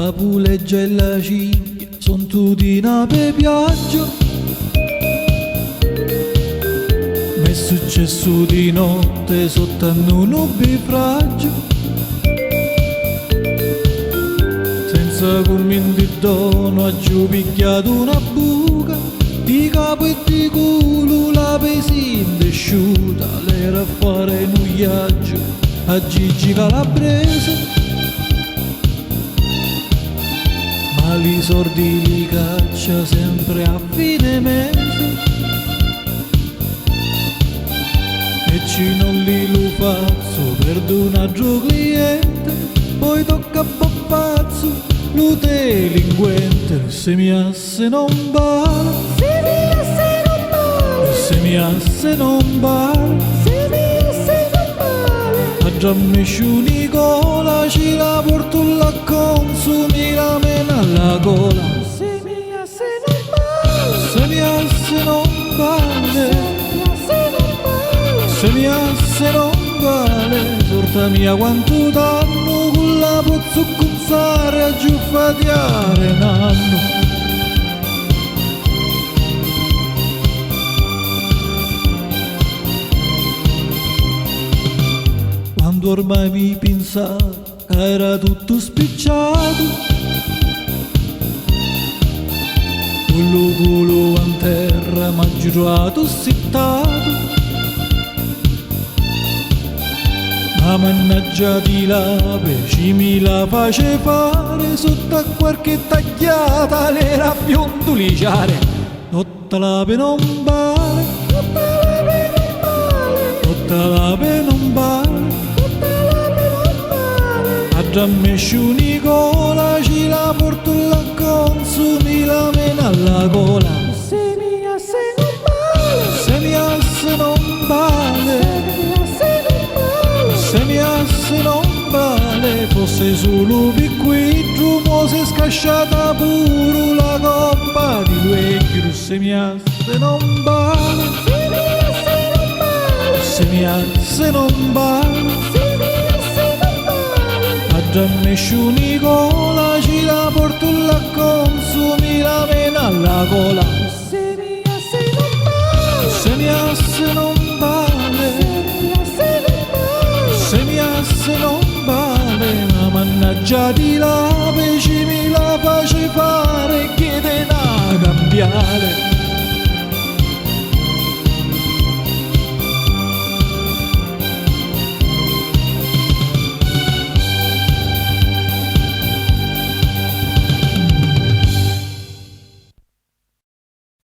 La puleggia e la cinghia son tutti in ape piaggio. M'è successo di notte sotto a un nubifragio, senza commenti dono ha giù picchiato una buca di capo e di culo, la pesina asciuta l'era a fare un viaggio a Gigi Calabrese. Ma li sordi li caccia sempre a fine mese, e ci non li lo faccio per un altro cliente. Poi tocca a boppazzo lo delinquente. Se mi asse non vale, Se mi asse non vale, se mi asse non vale, se mi asse non vale. a già mesciu Nicola ci la porto la consumi la mena alla gola. Se mi asse non vale, Se mi asse non vale, se mi asse non vale. se mi asse non vale, sorta mia quanto danno con la pozzo cuzzare a giù fatiare nanno. Quando ormai mi pensavo che era tutto spicciato, quello culo a terra m'ha girato sittato. Ma mannaggia di lape ci mi la face fare sotto a qualche tagliata l'era fionduliciare. Tutta lape non vale, tutta lape non vale, a già mesciu Nicola ci la porto la consumi la mena alla gola. Se mi asse non vale, Se mi asse non vale, se mi asse non vale. se mi asse non vale, fosse solo picquidro mo se scasciata pure la coppa di luecchio. Se mi asse non vale, Se mi asse non vale, se mi asse non vale, se mi asse non vale. a già mesciu Nicola ci la porto la consumi la mena alla gola. Se mi asse non vale, Se mi asse non vale, se mi asse non se mi asse non vale. vale, ma mannaggia di lape ci mi la face fare chiede una cambiare.